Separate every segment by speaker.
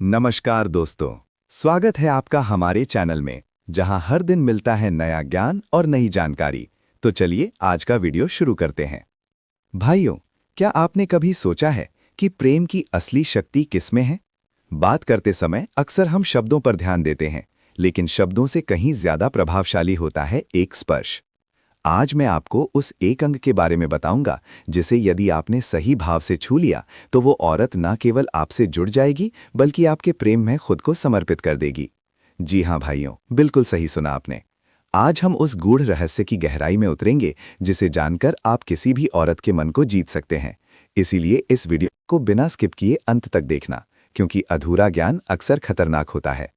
Speaker 1: नमस्कार दोस्तों, स्वागत है आपका हमारे चैनल में जहां हर दिन मिलता है नया ज्ञान और नई जानकारी। तो चलिए आज का वीडियो शुरू करते हैं। भाइयों, क्या आपने कभी सोचा है कि प्रेम की असली शक्ति किसमें है? बात करते समय अक्सर हम शब्दों पर ध्यान देते हैं, लेकिन शब्दों से कहीं ज्यादा प्रभावशाली होता है एक स्पर्श। आज मैं आपको उस एक अंग के बारे में बताऊंगा जिसे यदि आपने सही भाव से छू लिया तो वो औरत न केवल आपसे जुड़ जाएगी बल्कि आपके प्रेम में खुद को समर्पित कर देगी। जी हाँ भाइयों, बिल्कुल सही सुना आपने। आज हम उस गूढ़ रहस्य की गहराई में उतरेंगे जिसे जानकर आप किसी भी औरत के मन को जीत सकते हैं। इसीलिए इस वीडियो को बिना स्किप किए अंत तक देखना, क्योंकि अधूरा ज्ञान अक्सर खतरनाक होता है।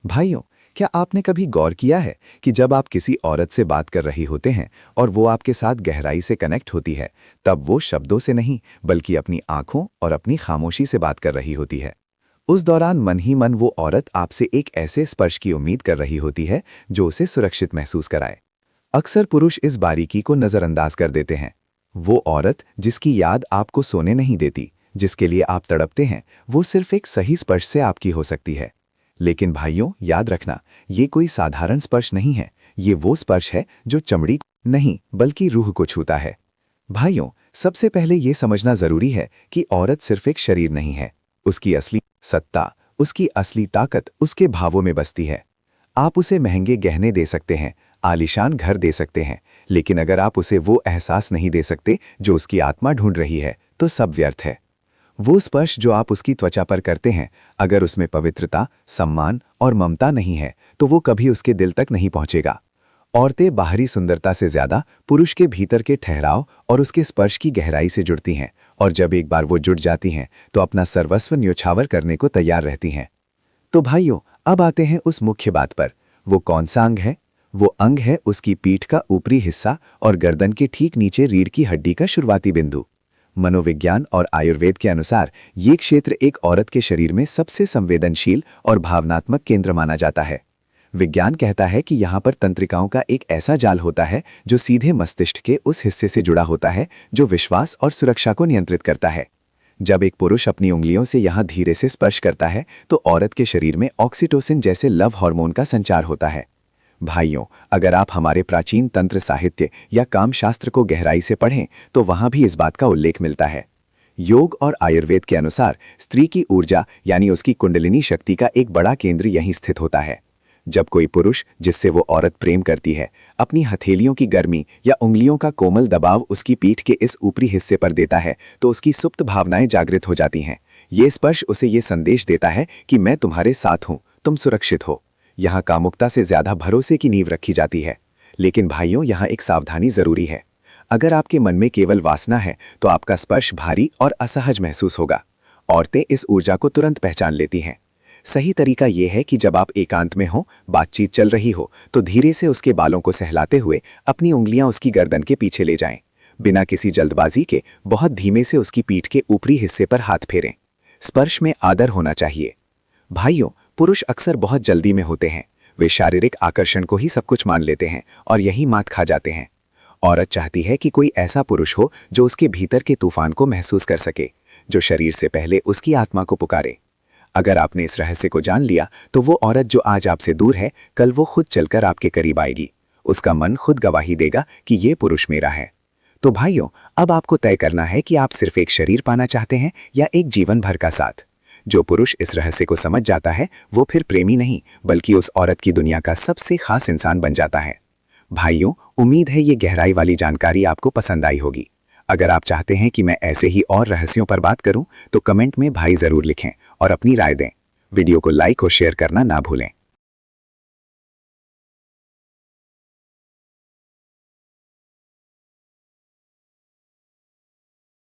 Speaker 1: भाइयों, क्या आपने कभी गौर किया है कि जब आप किसी औरत से बात कर रही होते हैं और वो आपके साथ गहराई से कनेक्ट होती है, तब वो शब्दों से नहीं बल्कि अपनी आंखों और अपनी खामोशी से बात कर रही होती है। उस दौरान मन ही मन वो औरत आपसे एक ऐसे स्पर्श की उम्मीद कर रही होती है जो उसे सुरक्षित महसूस कराए। अक्सर पुरुष इस बारीकी को नजरअंदाज कर देते हैं। वो औरत जिसकी याद आपको सोने नहीं देती, जिसके लिए आप तड़पते हैं, वो सिर्फ एक सही स्पर्श से आपकी हो सकती है। लेकिन भाइयों, याद रखना, ये कोई साधारण स्पर्श नहीं है। ये वो स्पर्श है जो चमड़ी नहीं बल्कि रूह को छूता है। भाइयों, सबसे पहले ये समझना जरूरी है कि औरत सिर्फ एक शरीर नहीं है। उसकी असली सत्ता, उसकी असली ताकत उसके भावों में बसती है। आप उसे महंगे गहने दे सकते हैं, आलीशान घर दे सकते हैं, लेकिन अगर आप उसे वो एहसास नहीं दे सकते जो उसकी आत्मा ढूंढ रही है, तो सब व्यर्थ है। वो स्पर्श जो आप उसकी त्वचा पर करते हैं, अगर उसमें पवित्रता, सम्मान और ममता नहीं है, तो वो कभी उसके दिल तक नहीं पहुंचेगा। औरतें बाहरी सुंदरता से ज्यादा पुरुष के भीतर के ठहराव और उसके स्पर्श की गहराई से जुड़ती हैं, और जब एक बार वो जुड़ जाती हैं, तो अपना सर्वस्व न्योछावर करने को तैयार रहती हैं। तो भाइयों, अब आते हैं उस मुख्य बात पर। वो कौन सा अंग है? वो अंग है उसकी पीठ का ऊपरी हिस्सा और गर्दन के ठीक नीचे रीढ़ की हड्डी का शुरुआती बिंदु। मनोविज्ञान और आयुर्वेद के अनुसार ये क्षेत्र एक औरत के शरीर में सबसे संवेदनशील और भावनात्मक केंद्र माना जाता है। विज्ञान कहता है कि यहाँ पर तंत्रिकाओं का एक ऐसा जाल होता है जो सीधे मस्तिष्क के उस हिस्से से जुड़ा होता है जो विश्वास और सुरक्षा को नियंत्रित करता है। जब एक पुरुष अपनी उंगलियों से यहाँ धीरे से स्पर्श करता है, तो औरत के शरीर में ऑक्सीटोसिन जैसे लव हार्मोन का संचार होता है। भाइयों, अगर आप हमारे प्राचीन तंत्र साहित्य या कामशास्त्र को गहराई से पढ़ें, तो वहां भी इस बात का उल्लेख मिलता है। योग और आयुर्वेद के अनुसार स्त्री की ऊर्जा यानी उसकी कुंडलिनी शक्ति का एक बड़ा केंद्र यहीं स्थित होता है। जब कोई पुरुष जिससे वो औरत प्रेम करती है अपनी हथेलियों की गर्मी या उंगलियों का कोमल दबाव उसकी पीठ के इस ऊपरी हिस्से पर देता है, तो उसकी सुप्त भावनाएं जागृत हो जाती हैं। ये स्पर्श उसे ये संदेश देता है कि मैं तुम्हारे साथ हूं, तुम सुरक्षित हो। यहाँ कामुकता से ज्यादा भरोसे की नींव रखी जाती है। लेकिन भाइयों, यहाँ एक सावधानी जरूरी है। अगर आपके मन में केवल वासना है, तो आपका स्पर्श भारी और असहज महसूस होगा। औरतें इस ऊर्जा को तुरंत पहचान लेती हैं। सही तरीका यह है कि जब आप एकांत में हो, बातचीत चल रही हो, तो धीरे से उसके बालों को सहलाते हुए अपनी उंगलियां उसकी गर्दन के पीछे ले जाएं। बिना किसी जल्दबाजी के बहुत धीमे से उसकी पीठ के ऊपरी हिस्से पर हाथ फेरें। स्पर्श में आदर होना चाहिए। भाइयों, पुरुष अक्सर बहुत जल्दी में होते हैं। वे शारीरिक आकर्षण को ही सब कुछ मान लेते हैं और यही मात खा जाते हैं। औरत चाहती है कि कोई ऐसा पुरुष हो जो उसके भीतर के तूफान को महसूस कर सके, जो शरीर से पहले उसकी आत्मा को पुकारे। अगर आपने इस रहस्य को जान लिया, तो वो औरत जो आज आपसे दूर है, कल वो खुद चलकर आपके करीब आएगी। उसका मन खुद गवाही देगा कि ये पुरुष मेरा है। तो भाइयों, अब आपको तय करना है कि आप सिर्फ एक शरीर पाना चाहते हैं या एक जीवन भर का साथ। जो पुरुष इस रहस्य को समझ जाता है, वो फिर प्रेमी नहीं बल्कि उस औरत की दुनिया का सबसे खास इंसान बन जाता है। भाइयों, उम्मीद है ये गहराई वाली जानकारी आपको पसंद आई होगी। अगर आप चाहते हैं कि मैं ऐसे ही और रहस्यों पर बात करूं, तो कमेंट में भाई जरूर लिखें और अपनी राय दें। वीडियो को लाइक और शेयर करना ना भूलें।